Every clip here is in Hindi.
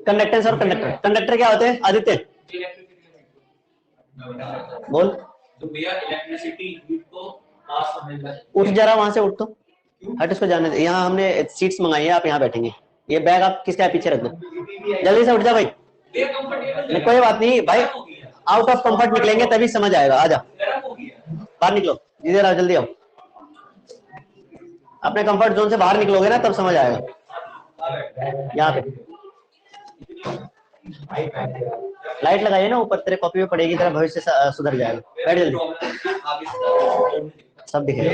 कंडक्टेंस और कंडक्टर। कंडक्टर क्या होते हैं आदित्य? बोल। तो भैया इलेक्ट्रिसिटी हीट को पास करने का। उठ जरा वहां से, उठ तो हट, उसको जाने दे। यहाँ हमने सीट्स मंगाई है, आप यहाँ बैठेंगे। ये बैग आप किसका है पीछे रख दो, जल्दी से उठ जा भाई। नहीं कोई बात नहीं भाई, आउट ऑफ कंफर्ट निकलेंगे तभी समझ आएगा। आजा बाहर निकलो, इधर आओ, जल्दी आओ। अपने कंफर्ट जोन से बाहर निकलोगे ना तब समझ आएगा। यहाँ पे लाइट लगाइए ना ऊपर, तेरे कॉपी में पड़ेगी, तेरा भविष्य सुधर जाएगा। बैठ जल्दी, सब दिखेगा।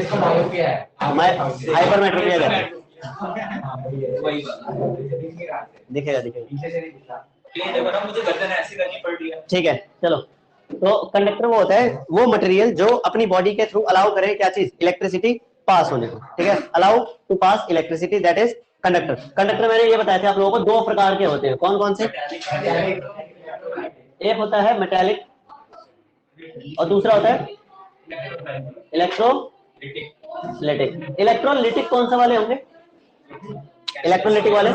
हाइपरमेट्रोपिया कहते हैं, दिखेगा दिखेगा। ठीक है चलो। तो कंडक्टर वो होता है, वो मटेरियल जो अपनी बॉडी के थ्रू अलाउ करे क्या चीज, इलेक्ट्रिसिटी पास होने को। ठीक है, allow to pass electricity, that is conductor. Conductor मैंने ये बताया था आप लोगों को, दो प्रकार के होते हैं। कौन कौन से? एक होता है मेटालिक और दूसरा होता है इलेक्ट्रोलिटिक। इलेक्ट्रोलिटिक कौन सा वाले होंगे? इलेक्ट्रोलिटिक वाले,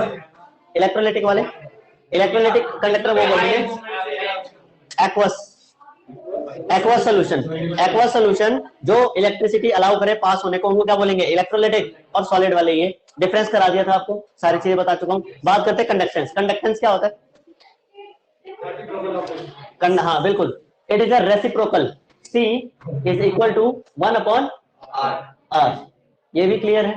इलेक्ट्रोलिटिक वाले। इलेक्ट्रोलिटिक कंडक्टर वो बोलेंगे एक्वस सोल्यूशन। एक्वस सोल्यूशन जो इलेक्ट्रिसिटी अलाउ करे पास होने को, उनको क्या बोलेंगे? इलेक्ट्रोलिटिक। और सॉलिड वाले, ये डिफरेंस करा दिया था आपको, सारी चीजें बता चुका हूं। बात करते हैं कंडक्टेंस। कंडक्टेंस क्या होता है? हाँ बिल्कुल, it is a reciprocal. C is equal to 1/r। ये भी क्लियर है?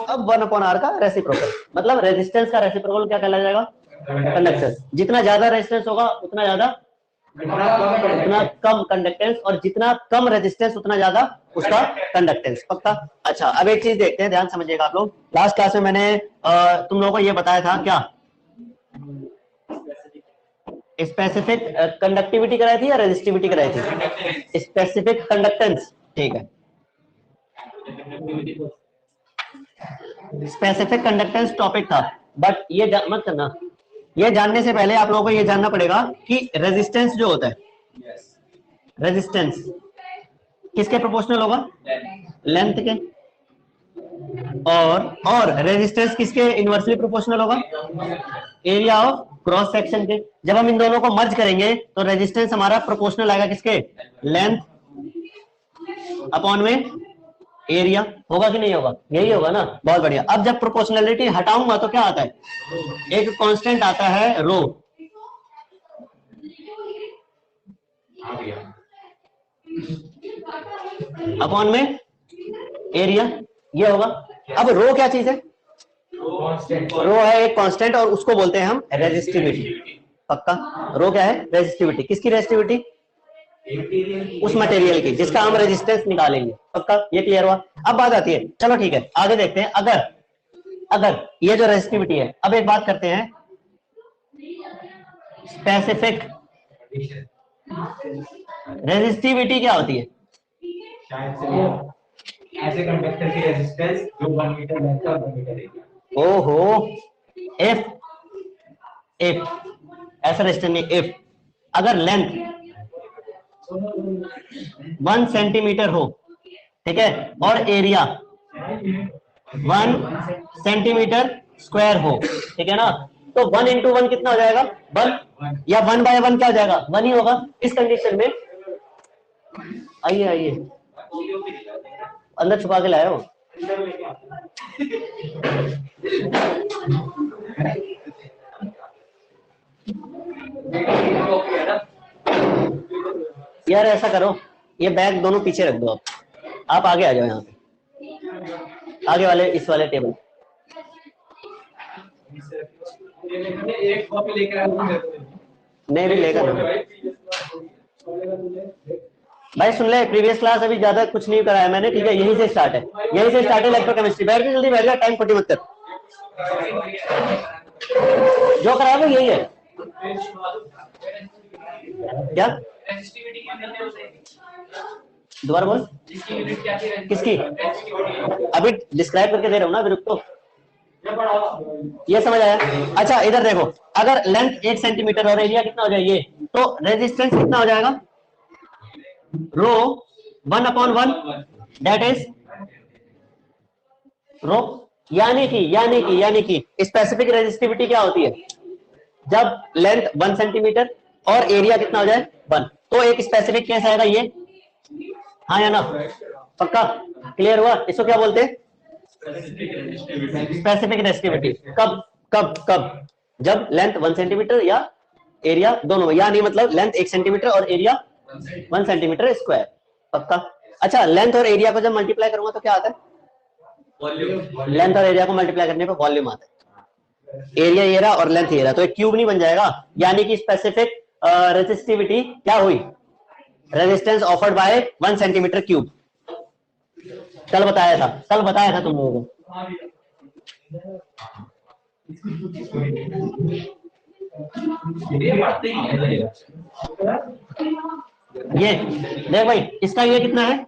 अब 1/r का रेसिप्रोकल मतलब रेजिस्टेंस का रेसिप्रोकल क्या कहला जाएगा? कंडक्टेंस। जितना ज्यादा रेजिस्टेंस होगा उतना ज्यादा, उतना कम कंडक्टेंस, और जितना कम रेजिस्टेंस उतना ज्यादा उसका कंडक्टेंस। पक्का? अच्छा अब एक चीज देखते हैं, ध्यान समझिएगा आप लोग। लास्ट क्लास में मैंने तुम लोगों को ये बताया था, क्या स्पेसिफिक कंडक्टिविटी कराई थी या रेजिस्टिविटी कराई थी? Specific conductance. ठीक है, स्पेसिफिक कंडक्टेंस टॉपिक था, बट ये मत करना। ये जानने से पहले आप लोगों को ये जानना पड़ेगा कि रेजिस्टेंस जो होता है, रेजिस्टेंस किसके प्रोपोर्शनल होगा? लेंथ के। और रेजिस्टेंस किसके इनवर्सली प्रोपोर्शनल होगा? एरिया ऑफ क्रॉस सेक्शन के। जब हम इन दोनों को मर्ज करेंगे तो रेजिस्टेंस हमारा प्रोपोर्शनल आएगा किसके? लेंथ अपॉन में एरिया। होगा कि नहीं होगा? यही होगा ना, बहुत बढ़िया। अब जब प्रोपोर्शनलिटी हटाऊंगा तो क्या आता है? एक कांस्टेंट आता है रो, अपॉन में एरिया, ये होगा। अब रो क्या चीज है? रो है एक कांस्टेंट, और उसको बोलते हैं हम रेजिस्टिविटी। पक्का? रो क्या है? रेजिस्टिविटी। किसकी रेजिस्टिविटी? उस मटेरियल की जिसका हम रेजिस्टेंस निकालेंगे। पक्का? ये क्लियर हुआ? अब बात आती है, चलो ठीक है आगे देखते हैं। अगर ये जो रेजिस्टिविटी है, अब एक बात करते हैं, स्पेसिफिक रेजिस्टिविटी क्या होती है? ऐसे कंडक्टर की रेजिस्टेंस जो 1 मीटर लेंथ का 1 मीटर एरिया। ओहो, इफ ऐसा रेजिस्टेंस नहीं, इफ अगर लेंथ 1 सेंटीमीटर हो, ठीक है, और एरिया 1 सेंटीमीटर स्क्वायर हो, ठीक है ना, तो 1 into 1 कितना हो जाएगा? 1, या 1/1 क्या हो जाएगा? 1 ही होगा। इस कंडीशन में आइए अंदर छुपा के लाया हो। यार ऐसा करो, ये बैग दोनों पीछे रख दो। आप आगे आ जाओ, यहाँ पे आगे वाले, इस वाले टेबल। एक कॉपी लेकर नहीं भी लेगा भाई, सुन ले, प्रीवियस क्लास अभी ज्यादा कुछ नहीं कराया मैंने, ठीक है? यहीं से स्टार्ट है, इलेक्ट्रोकेमिस्ट्री। बैठ के जल्दी बैठ जा, टाइम खोटी मत कर। जो कराया वो यही है। क्या? दोबारा बोल। किसकी? अभी डिस्क्राइब करके दे रहा हूँ ना, अभी रुक तो। ये समझ आया? अच्छा इधर देखो, अगर लेंथ 1 सेंटीमीटर और एरिया कितना हो जाए ये, तो रेजिस्टेंस कितना हो जाएगा? रो 1/1, दैट इज रो। यानी कि स्पेसिफिक रेजिस्टिविटी क्या होती है? जब लेंथ 1 सेंटीमीटर और एरिया कितना हो जाए 1, तो एक स्पेसिफिक केस आएगा ये, हाँ या ना, पक्का क्लियर हुआ? इसको क्या बोलते हैं? Specific resistivity. कब कब कब? जब लेंथ 1 सेंटीमीटर या एरिया दोनों, या नहीं मतलब लेंथ 1 सेंटीमीटर और एरिया 1 सेंटीमीटर स्क्वायर। पक्का? अच्छा, लेंथ और एरिया को जब मल्टीप्लाई करूंगा तो क्या आता है? वॉल्यूम। लेंथ और एरिया को मल्टीप्लाई करने पर वॉल्यूम आता है। एरिया ये रहा और लेंथ ये रहा, तो एक क्यूब नहीं बन जाएगा, यानी कि स्पेसिफिक रेजिस्टिविटी क्या हुई? Resistance offered by 1 centimetre cube. कल बताया था तुम लोगों को। ये देख भाई, इसका ये कितना है?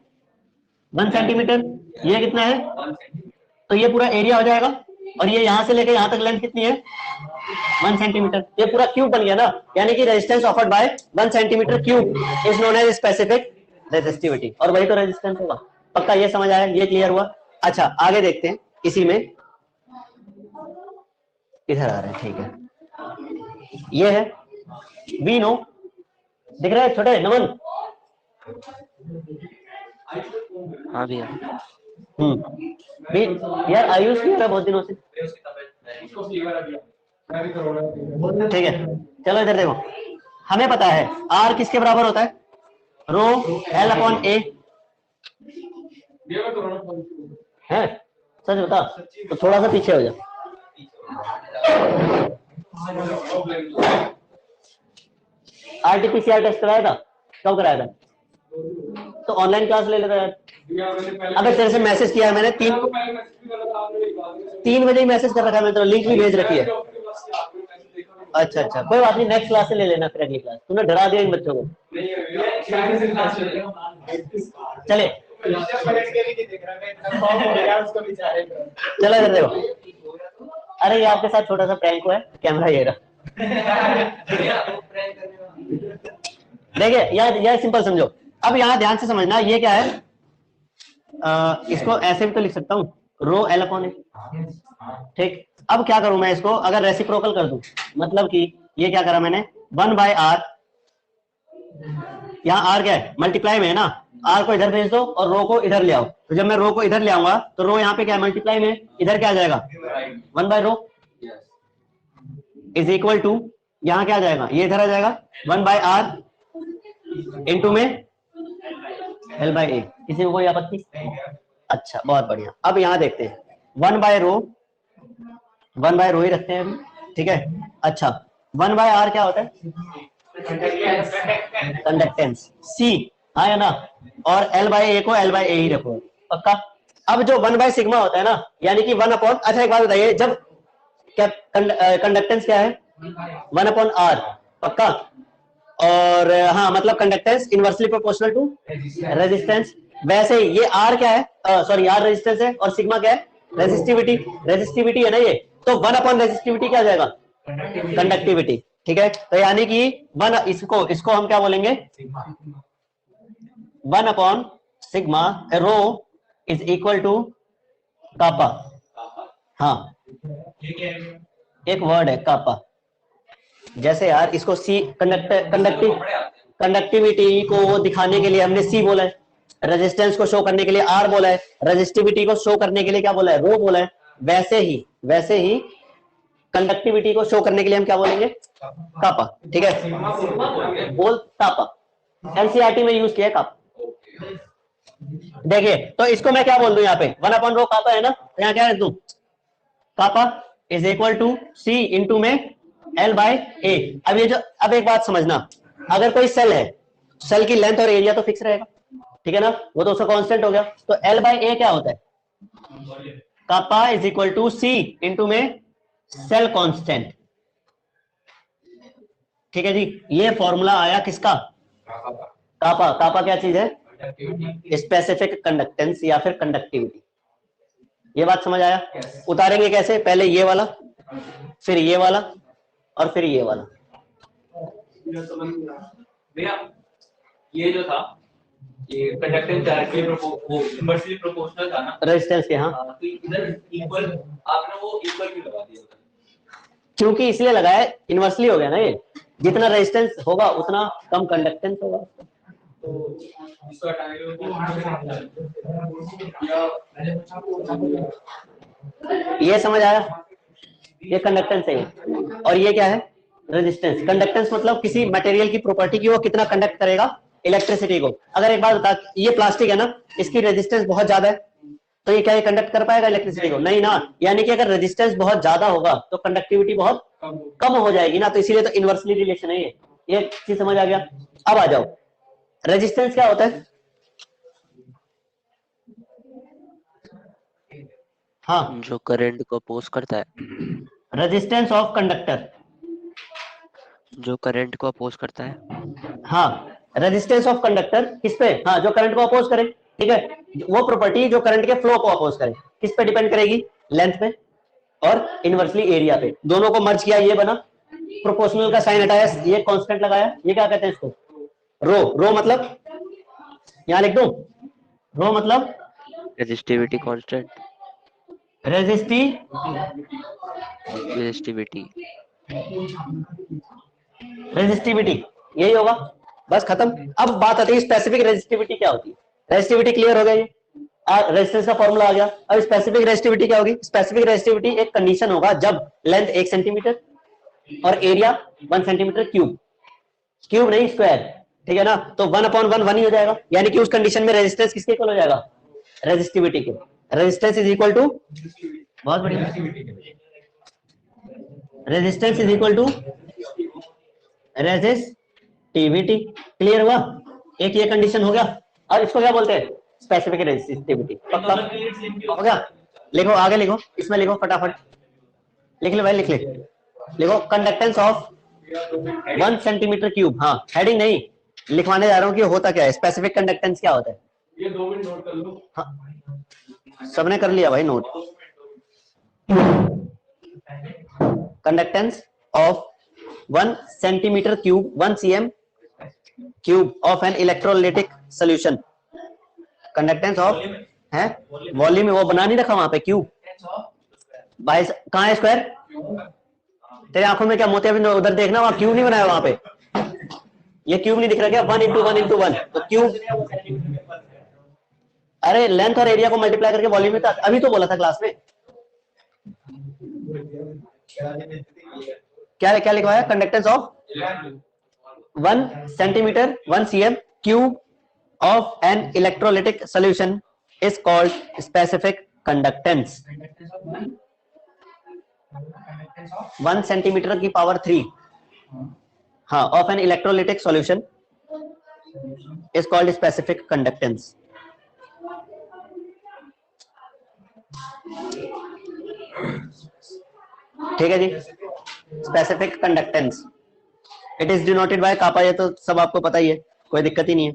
1 सेंटीमीटर। ये कितना है? तो ये पूरा एरिया हो जाएगा, और ये यहां से लेकर यहां तक लेंथ कितनी है? 1 सेंटीमीटर। ये पूरा क्यूब बन गया ना, यानी कि resistance offered by 1 centimetre cube is known as specific resistivity, और वही तो रेजिस्टेंस होगा। पक्का ये समझ आया? ये क्लियर हुआ? अच्छा, आगे देखते हैं। इसी में इधर आ रहे हैं, ठीक है। ये है वी नो, दिख रहा है छोटे नमन? हाँ भैया। यार आयुष की बहुत दिनों से, ठीक है। चलो इधर देखो, हमें पता है आर किसके बराबर होता है? रो एल अपॉन ए है। सच बता तो थोड़ा सा पीछे हो जा। आरटीपीसीआर टेस्ट कराया था? कब कराया था? तो ऑनलाइन क्लास ले लेता यार। अबे तेरे से मैसेज किया है मैंने, 3 बजे ही मैसेज कर रखा है मैंने, तो लिंक भी भेज रखी है। अच्छा अच्छा, कोई बात नहीं, नेक्स्ट क्लास से ले लेना फिर अगली क्लास। तूने डरा दिया इन बच्चों को। चले चलो इधर देखो। अरे ये आपके साथ छोटा सा प्रैंक हुआ है, कैमरा ये रहा। देखिए यह सिंपल समझो। अब यहाँ ध्यान से समझना, ये क्या है? इसको ऐसे भी तो लिख सकता हूँ, रो एल अपॉन ए। ठीक, अब क्या करूं मैं इसको? अगर रेसिप्रोकल कर दूं, मतलब कि ये क्या करा मैंने? 1 बाय आर, यहाँ आर क्या है? मल्टीप्लाई में है ना, आर को इधर भेज दो और रो को इधर ले आओ। तो जब मैं रो को इधर ले आऊंगा तो रो यहाँ पे क्या है? मल्टीप्लाई में, इधर क्या आ जाएगा? 1 by rho is equal to, यहाँ क्या आ जाएगा? ये इधर आ जाएगा 1 बाय आर इंटू में एल बाय ए। किसी को कोई आपत्ति? अच्छा, बहुत बढ़िया। अब यहाँ देखते हैं, 1 बाय रो ही रखते हैं अभी, ठीक है। अच्छा, 1 बाय आर क्या होता है? कंडक्टेंस, सी, हाँ या ना? और एल बाय ए को एल बाय ए ही रखो, पक्का? अब जो 1 बाय सिग्मा होता है ना, यानी कि 1 अपॉन, अच्छा एक बात बताइए, जब क्या कंडक्टेंस क्या है? 1 अपॉन आर, पक्का? और हाँ, मतलब conductance inversely proportional to resistance. वैसे ही ये आर क्या है? सॉरी, आर रेजिस्टेंस है और सिग्मा क्या है? रेजिस्टिविटी है ना ये। तो 1 अपॉन रेजिस्टिविटी क्या आ जाएगा? कंडक्टिविटी, ठीक है। तो यानी कि 1, इसको हम क्या बोलेंगे? 1 upon sigma rho is equal to kappa. हाँ, एक वर्ड है कापा। जैसे यार इसको सी, कंडक्टिविटी को दिखाने के लिए हमने सी बोला है, रेजिस्टेंस को शो करने के लिए आर बोला है, रेजिस्टिविटी को शो करने के लिए क्या बोला है? रो बोला है। वैसे ही कंडक्टिविटी को शो करने के लिए हम क्या बोलेंगे? कापा, ठीक है। बोल कापा, एनसीईआरटी में यूज किया है कापा। देखिए, तो इसको मैं क्या बोल दूं यहाँ पे? 1 अपॉन रो कापा है ना, तो यहाँ क्या रख दूं? Kappa is equal to C into में एल बाय ए। अब ये जो, अब एक बात समझना, अगर कोई सेल है, सेल की लेंथ और एरिया तो फिक्स रहेगा, ठीक है ना? वो तो उसका कांस्टेंट हो गया। तो एल बाय ए क्या होता है? Kappa is equal to C into में सेल कांस्टेंट, ठीक है जी। ये फॉर्मूला आया किसका? कापा। कापा क्या चीज है? स्पेसिफिक कंडक्टेंस या फिर कंडक्टिविटी। ये बात समझ आया? उतारेंगे कैसे? पहले ये वाला, फिर ये वाला, और फिर ये वाला। भैया ये जो था, ये कंडक्टेंस डायरेक्टली इनवर्सली प्रोपोर्शनल था ना रेजिस्टेंस के, हाँ। तो इधर इक्वल, आपने वो इक्वल क्यों लगा दिया? क्योंकि इसलिए लगाया, इनवर्सली हो गया ना ये, जितना रेजिस्टेंस होगा उतना कम कंडक्टेंस होगा। तो इसका टाइम ये समझ आया, ये कंडक्टेंस है और ये क्या है, रेजिस्टेंस। कंडक्टेंस मतलब किसी मटेरियल की प्रॉपर्टी की वो कितना कंडक्ट करेगा इलेक्ट्रिसिटी को। अगर एक बात बता, ये प्लास्टिक है ना, इसकी रेजिस्टेंस बहुत ज्यादा है, तो ये क्या ये कंडक्ट कर पाएगा इलेक्ट्रिसिटी को? नहीं ना। यानी कि अगर रेजिस्टेंस बहुत ज्यादा होगा तो कंडक्टिविटी बहुत कम हो जाएगी ना, तो इसीलिए तो इनवर्सली रिलेशन है ये चीज समझ आ गया। अब आ जाओ, रेजिस्टेंस क्या होता है? हाँ, जो करंट को अपोज करता है, रेजिस्टेंस ऑफ कंडक्टर, जो करंट को अपोज करता है। हाँ, रेजिस्टेंस ऑफ कंडक्टर किस पे? हाँ, जो करंट को अपोज करे, ठीक है। वो प्रॉपर्टी जो करंट के फ्लो को अपोज करे, किस पे डिपेंड करेगी? लेंथ पे और इनवर्सली एरिया पे। दोनों को मर्ज किया, ये बना, प्रोपोर्शनल का साइन हटाया, ये कांस्टेंट लगाया, ये क्या कहते हैं इसको? रो। रो मतलब यहां लिख दूं, रो मतलब रेजिस्टिविटी कांस्टेंट, रेजिस्टिविटी। रेजिस्टिविटी यही होगा, बस खत्म। अब बात आती है स्पेसिफिक रेजिस्टिविटी क्या होती है। रेजिस्टिविटी क्लियर हो गई, रेजिस्टेंस का फॉर्मूला आ गया। अब स्पेसिफिक रेजिस्टिविटी क्या होगी? स्पेसिफिक रेजिस्टिविटी एक कंडीशन होगा जब लेंथ 1 सेंटीमीटर और एरिया 1 सेंटीमीटर क्यूब, क्यूब नहीं स्क्वायर, ठीक है ना। तो 1/1 1 ही हो जाएगा, यानी कि उस कंडीशन में रेजिस्टेंस किसके इक्वल हो जाएगा? रेजिस्टिविटी के। रेजिस्टेंस इज इक्वल टू, बहुत बढ़िया, resistance is equal to resistivity. Clear हुआ? एक ये कंडीशन हो गया। और इसको क्या बोलते हैं? Specific resistivity. पक्का हो गया? लिखो आगे, लिखो इसमें, लिखो फटाफट, लिख ले भाई, लिख ले, लिखो कंडक्टेंस ऑफ 1 सेंटीमीटर क्यूब। हाँ, हेडिंग नहीं लिखवाने जा रहा हूँ कि होता क्या है, स्पेसिफिक कंडक्टेंस क्या होता है। ये 2 मिनट नोट कर लो। हाँ, सबने कर लिया भाई note. Conductance of 1 centimetre cube, 1 cm cube of an electrolytic solution. Conductance of है वॉल्यूम, वो बना नहीं रखा वहां पे क्यूब भाई, कहाँ है स्क्वायर? तेरे आंखों में क्या मोतिया बिंदु? उधर देखना, वहां क्यूब नहीं बनाया वहां पे, ये क्यूब नहीं दिख रहा क्या? 1 × 1 × 1 तो क्यूब। अरे लेंथ और एरिया को मल्टीप्लाई करके वॉल्यूम में था, अभी तो बोला था क्लास में। क्या क्या लिखवाया? Conductance of 1 centimetre 1 cm cube of an electrolytic solution is called specific conductance। 1 centimetre की पावर 3, हाँ, of an electrolytic solution is called specific conductance। ठीक है जी, specific conductance it is denoted by kappa, ये तो सब आपको पता ही है, कोई दिक्कत ही नहीं है।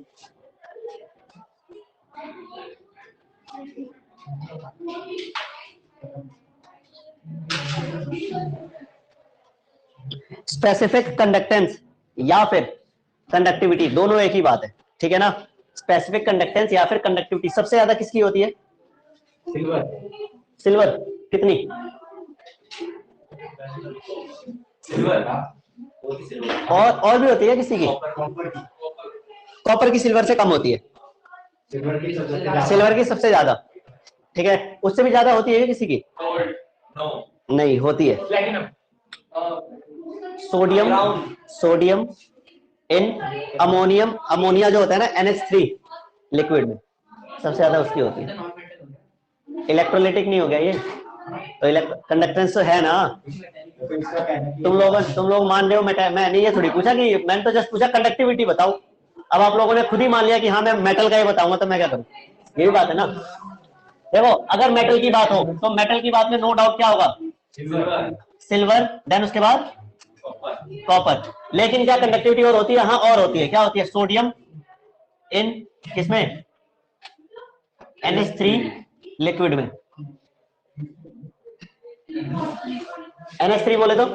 स्पेसिफिक कंडक्टेंस या फिर कंडक्टिविटी दोनों एक ही बात है, ठीक है ना। स्पेसिफिक कंडक्टेंस या फिर कंडक्टिविटी सबसे ज्यादा किसकी होती है? सिल्वर। सिल्वर कितनी? सिल्वर और भी होती है किसी की? कॉपर की सिल्वर से कम होती है, सिल्वर की सबसे ज्यादा, ठीक है। उससे भी ज्यादा होती है किसी की? नहीं होती है। सोडियम इन अमोनियम, अमोनिया जो होता है ना NH3 लिक्विड में, सबसे ज्यादा उसकी होती है। इलेक्ट्रोलाइटिक नहीं हो गया ये तो, कंडक्टेंस तो है ना। तुम लोग मान रहे हो, मैंने ये थोड़ी पूछा कि, मैंने तो जस्ट पूछा कंडक्टिविटी बताओ। अब आप लोगों ने खुद ही मान लिया कि हाँ मैं मेटल का ही बताऊंगा, तो मैं क्या करूं? यही बात है ना। देखो अगर मेटल की बात हो तो मेटल की बात में नो डाउट क्या होगा? सिल्वर, देन उसके बाद कॉपर। लेकिन क्या कंडक्टिविटी और होती है? हाँ और होती है। क्या होती है? सोडियम इन किसमें? NH3 लिक्विड में। NH3 बोले तो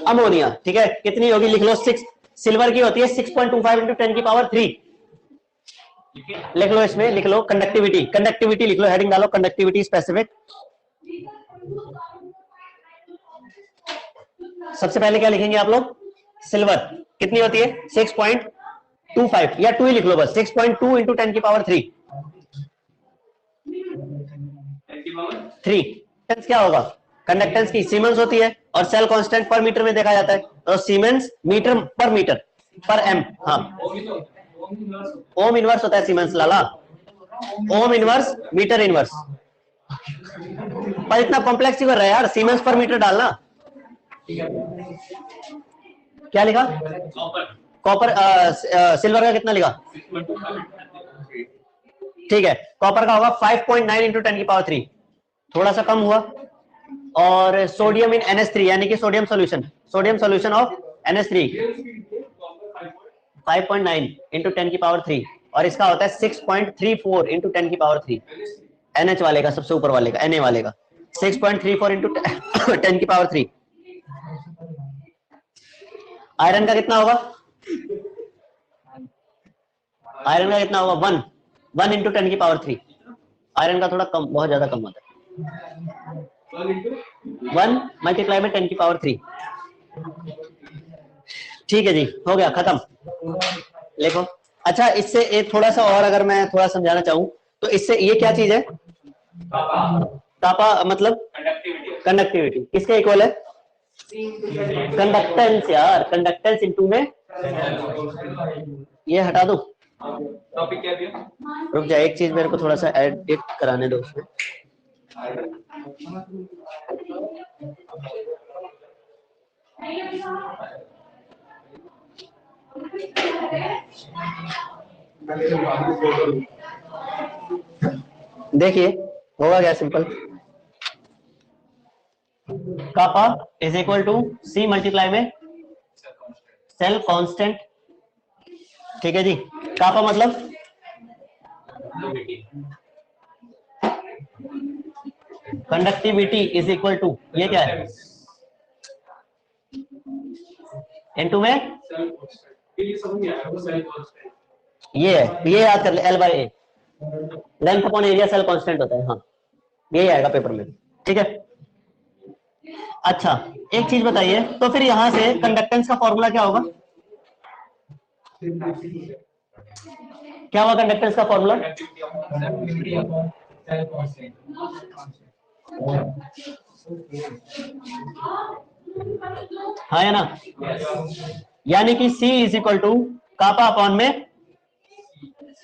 अमोनिया, ठीक है। कितनी होगी? लिख लो 6। सिल्वर की होती है 6.25 × 10 की पावर 3। लिख लो, इसमें लिख लो कंडक्टिविटी, कंडक्टिविटी लिख लो, हेडिंग डालो कंडक्टिविटी स्पेसिफिक। सबसे पहले क्या लिखेंगे आप लोग? सिल्वर कितनी होती है? 6.25 या 2 ही लिख लो बस, 6.2 इंटू 10 की पावर 3। 3 क्या होगा? कंडक्टेंस की सीमेंस होती है और सेल कांस्टेंट पर मीटर में देखा जाता है, तो सीमेंस मीटर पर एम। हाँ, ओम इनवर्स होता है सीमेंस लाला, ओम इनवर्स मीटर इनवर्स। पर इतना कॉम्प्लेक्स क्यों कर रहा है यार? सीमेंस पर मीटर डालना। क्या लिखा? कॉपर सिल्वर का कितना लिखा? ठीक है, कॉपर का होगा 5.9 इंटू 10 की पावर 3, थोड़ा सा कम हुआ। और सोडियम इन NH3 यानी कि sodium solution of NH3 5.9 into 10 की पावर 3, और इसका होता है 6.34 इंटू 10 की पावर 3। NH वाले का, सबसे ऊपर वाले का, Na वाले का 6.34 इंटू 10 की पावर 3। आयरन का कितना होगा? आयरन का कितना होगा? 1 इंटू 10 की पावर 3। आयरन का थोड़ा कम, बहुत ज्यादा कम होता है। 1 मल्टीप्लाई में 10 की पावर 3। ठीक है जी, हो गया, खत्म। लिखो। अच्छा, इससे एक थोड़ा सा और अगर मैं थोड़ा समझाना चाहूं तो इससे ये क्या चीज है? कापा मतलब कंडक्टिविटी। किसके इक्वल है? कंडक्टेंस यार, कंडक्टेंस इनटू में, ये हटा दो। टॉपिक क्या दिया? रुक जा, एक चीज मेरे को थोड़ा सा एडिट कराने दो उसमें। देखिए होगा क्या, simple. Kappa is equal to C multiply में सेल कांस्टेंट। ठीक है जी, कापा मतलब कंडक्टिविटी इज इक्वल टू, ये क्या है? इनटू में ये है, ये याद कर ले, L by A, length upon area cell constant होता है। हाँ, यही आएगा पेपर में, ठीक है। अच्छा, एक चीज बताइए, तो फिर यहां से कंडक्टेंस का फॉर्मूला क्या होगा? क्या होगा कंडक्टेंस का फॉर्मूला? हाँ या ना? यानी कि C is equal to kappa upon में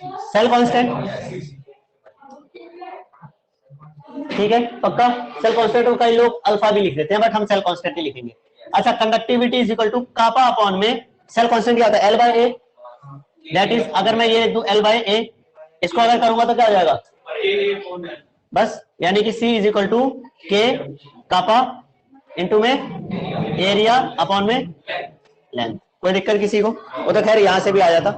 सेल कांस्टेंट। ठीक है, पक्का। सेल कांस्टेंट को कई लोग अल्फा भी लिख देते हैं, बट हम सेल कांस्टेंट ही लिखेंगे। अच्छा, conductivity is equal to kappa upon में सेल कांस्टेंट क्या होता है? L by A. That is, अगर मैं ये लिख दूं L बाय ए, इसको अगर करूंगा तो क्या हो जाएगा? बस, यानी कि C is equal to K kappa into में एरिया अपॉन में लेंथ। कोई दिक्कत किसी को? वो तो खैर यहां से भी आ जाता।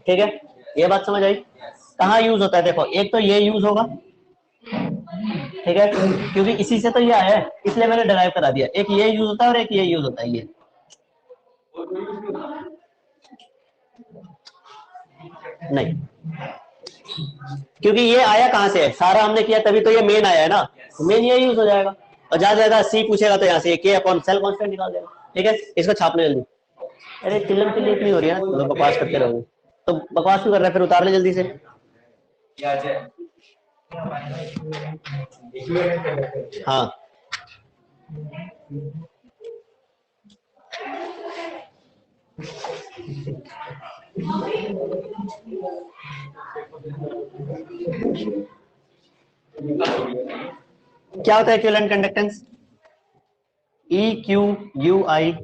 ठीक है, ये बात समझ आई? कहाँ यूज होता है? देखो, एक तो ये यूज होगा, ठीक है, क्योंकि इसी से तो ये आया है, इसलिए मैंने डिराइव करा दिया। एक ये यूज होता है और एक ये यूज होता है। ये नहीं, क्योंकि ये आया कहां से है? सारा हमने किया तभी तो ये मेन आया है ना, मेन ये यूज हो जाएगा। और ज्यादा ज्यादा C पूछेगा तो यहाँ से K अपॉन सेल कांस्टेंट निकाल देगा। ठीक है, इसको छाप लो जल्दी। अरे चिल्लम चिल्ली इतनी हो रही है ना, तो बकवास करते रहोगे तो बकवास क्यों कर रहे हैं? फिर उतार ले जल्दी से। हाँ, क्या होता है इक्विवेलेंट कंडक्टेंस? EQUIVALENT।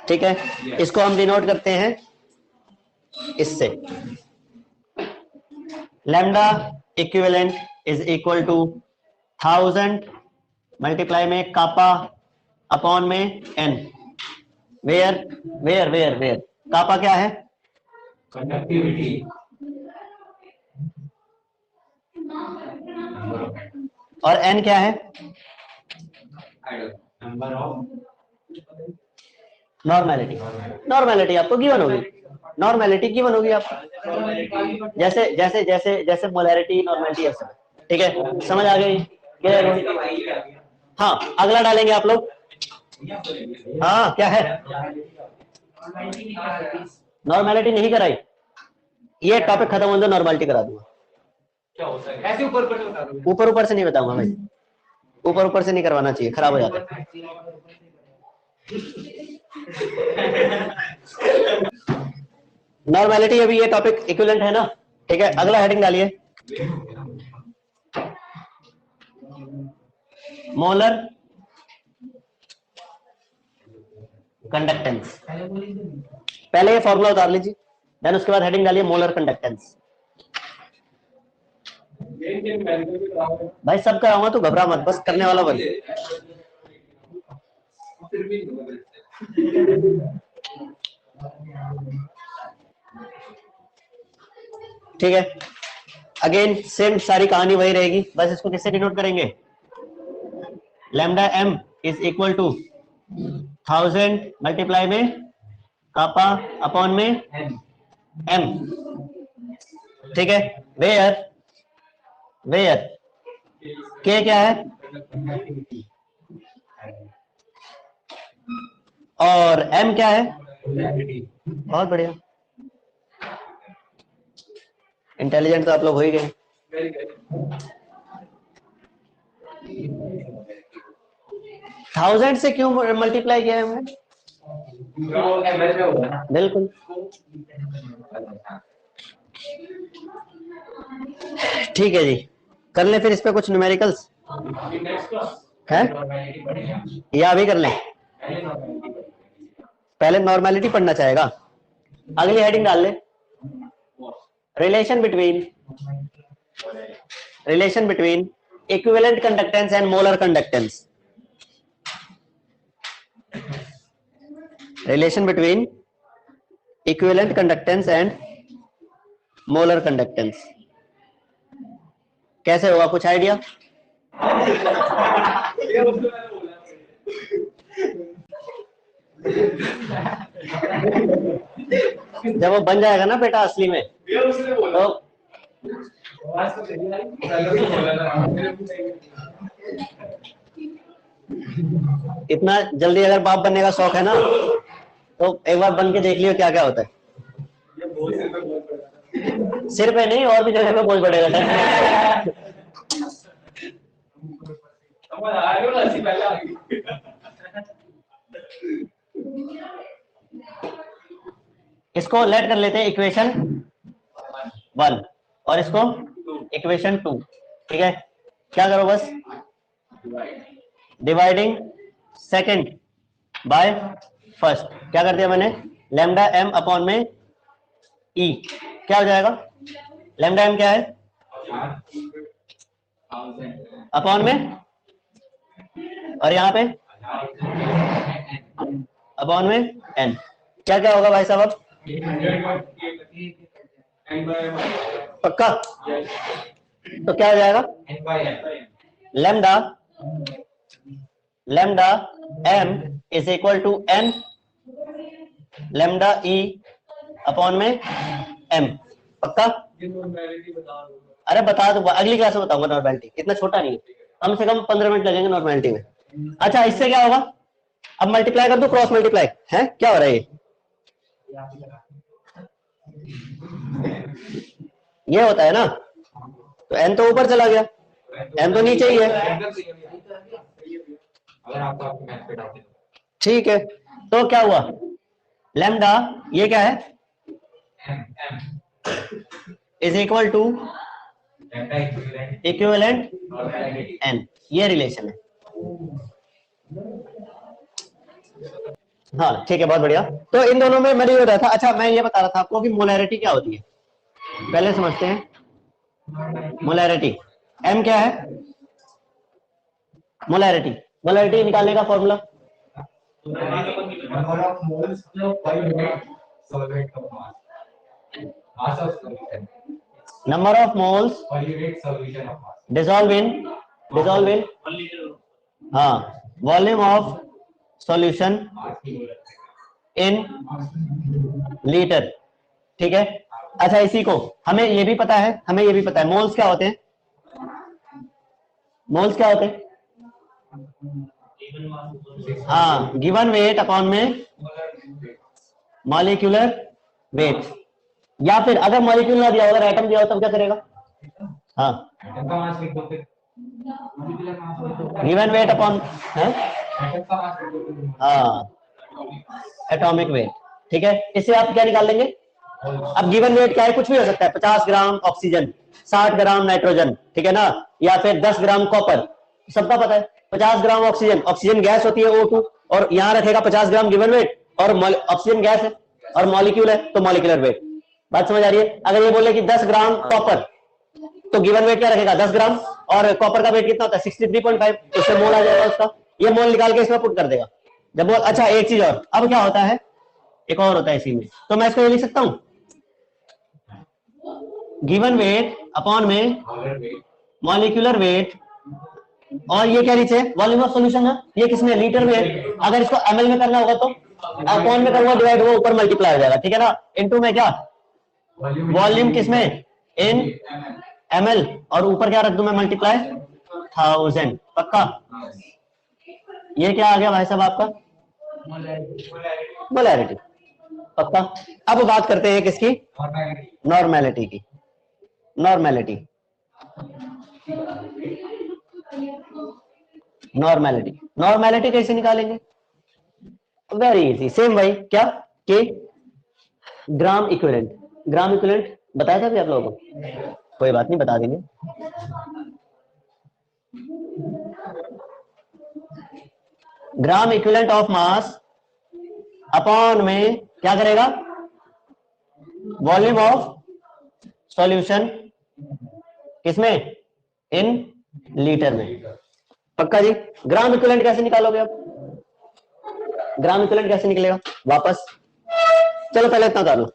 ठीक है, इसको हम डिनोट करते हैं इससे, lambda equivalent is equal to 1000 multiply में कापा अपॉन में n। Where where where where kappa क्या है? कंडक्टिविटी। और n क्या है? नंबर ऑफ नॉर्मेलिटी, नॉर्मेलिटी आपको गिवन होगी, नॉर्मेलिटी गिवन होगी आपको, जैसे जैसे जैसे जैसे मोलैरिटी नॉर्मेलिटी ऐसा, ठीक है, समझ आ गई, क्लियर हो? हाँ अगला डालेंगे आप लोग, हाँ क्या है, नॉर्मेलिटी नहीं कराई, ये टॉपिक खत्म हो जाए नॉर्मेलिटी करा दूंगा। क्या होता है ऐसे ऊपर ऊपर से बता दो। ऊपर ऊपर से नहीं बताऊंगा भाई, ऊपर ऊपर से नहीं करवाना चाहिए, खराब हो जाता है। नॉर्मेलिटी अभी ये टॉपिक इक्विवेलेंट है ना, ठीक है, अगला हेडिंग डालिए, मोलर कंडक्टेंस। पहले ये फॉर्मूला उतार लीजिए, देन उसके बाद हेडिंग डालिए मोलर कंडक्टेंस। भाई सब कराऊंगा तो घबरा मत, बस करने वाला बन। ठीक है, अगेन सेम सारी कहानी वही रहेगी, बस इसको किससे डिनोट करेंगे, lambda M is equal to 1000 multiply में कापा अपॉन में एम, ठीक है, वेयर वेयर के क्या है और एम क्या है, बहुत बढ़िया, इंटेलिजेंट तो आप लोग हो ही गए। 1000 से क्यों मल्टीप्लाई किया है हमने, बिल्कुल ठीक है जी, कर लें फिर इस पे कुछ न्यूमेरिकल्स है, या अभी कर लें, पहले नॉर्मेलिटी पढ़ना चाहेगा, अगली हेडिंग डाल ले, relation between equivalent conductance and molar conductance, relation between equivalent conductance and molar conductance, कैसे होगा, कुछ आइडिया? जब वो बन जाएगा ना बेटा असली में तो इतना जल्दी अगर बाप बनने का शौक है ना तो एक बार बन के देख लियो क्या क्या होता है, सिर पे नहीं और भी जगह पे बोझ पड़ेगा। इसको लेट कर लेते हैं इक्वेशन 1 और इसको इक्वेशन 2, ठीक है, क्या करो बस डिवाइडिंग सेकंड बाय फर्स्ट, क्या कर दिया मैंने, लैम्डा एम अपॉन में ई, क्या हो जाएगा, लैम्डा एम क्या है अपॉन में, और यहाँ पे अपॉन में एन, क्या क्या होगा भाई साहब, पक्का, तो क्या हो जाएगा, lambda M is equal to N lambda E upon में एम, पक्का, अरे बता दो, अगली क्लास में बताऊंगा नॉर्मेलिटी, इतना छोटा नहीं है, कम से कम 15 मिनट लगेंगे नॉर्मेलिटी में। अच्छा इससे क्या होगा, अब मल्टीप्लाई कर दो, क्रॉस मल्टीप्लाई है, क्या हो रहा है ये होता है ना, तो एन तो ऊपर चला गया, एन तो नीचे ही है, ठीक है, तो क्या हुआ, लैम्डा ये क्या है is equal to equivalent N, ये रिलेशन है, हाँ ठीक है, बहुत बढ़िया। तो इन दोनों में मैंने ये रहा था, अच्छा मैं ये बता रहा था आपको कि मोलैरिटी क्या होती है, पहले समझते हैं मोलैरिटी, एम क्या है, मोलैरिटी निकालने का formula, number of moles dissolve in हाँ volume of solution in litre, ठीक है। अच्छा इसी को हमें ये भी पता है, मोल्स क्या होते हैं, मोल्स क्या होते हैं, हाँ, गिवन वेट अपॉन में मॉलिक्यूलर वेट, या फिर अगर मॉलिक्यूल ना दिया हो, अगर एटम दिया हो तब क्या करेगा, हाँ, गिवन वेट अपॉन, हाँ, एटॉमिक वेट, ठीक है। इससे आप क्या निकाल लेंगे, अब गिवन वेट क्या है, कुछ भी हो सकता है, 50 ग्राम ऑक्सीजन, 60 ग्राम नाइट्रोजन, ठीक है ना, या फिर 10 ग्राम कॉपर, सबका पता है 50 ग्राम ऑक्सीजन, ऑक्सीजन गैस होती है O2, और यहां रखेगा 50 ग्राम गिवन वेट, और ऑक्सीजन गैस है और मॉलिक्यूल है तो मॉलिक्यूलर वेट। बात समझ आ रही है। अगर ये बोले कि 10 ग्राम कॉपर, तो गिवन वेट क्या रखेगा 10 ग्राम, और कॉपर का वेट कितना होता है 63.5, उससे मोल आ जाएगा उसका, ये मोल निकाल के इसमें पुट कर देगा जब बोल। अच्छा एक चीज और, अब क्या होता है, एक और होता है इसी में, तो मैं इसको ये लिख सकता हूं, गिवन वेट अपॉन में मॉलिक्यूलर वेट, और ये क्या नीचे वॉल्यूम ऑफ सॉल्यूशन है, ये किसमें लीटर में, अगर इसको ml में करना होगा तो अपॉन में करूंगा, डिवाइड होगा, ऊपर मल्टीप्लाई हो जाएगा, ठीक है ना, इनटू में क्या वॉल्यूम किसमें इन ml, और ऊपर क्या रख दूं मैं मल्टीप्लाई 1000, पक्का। ये क्या आ गया भाई साहब आपका मोलैरिटी, पक्का। अब बात करते हैं किसकी, नॉर्मेलिटी की, नॉर्मेलिटी कैसे निकालेंगे, वेरी इजी, सेम वही क्या कि ग्राम इक्विवेलेंट बताया था भी आप लोगों को, कोई बात नहीं बता देंगे। Gram equivalent of mass upon में क्या करेगा, वॉल्यूम ऑफ सॉल्यूशन किसमें, इन लीटर में, पक्का जी। ग्राम इक्विवेलेंट कैसे निकालोगे, अब ग्राम इक्विवेलेंट कैसे निकलेगा वापस, चलो पहले इतना कर लो।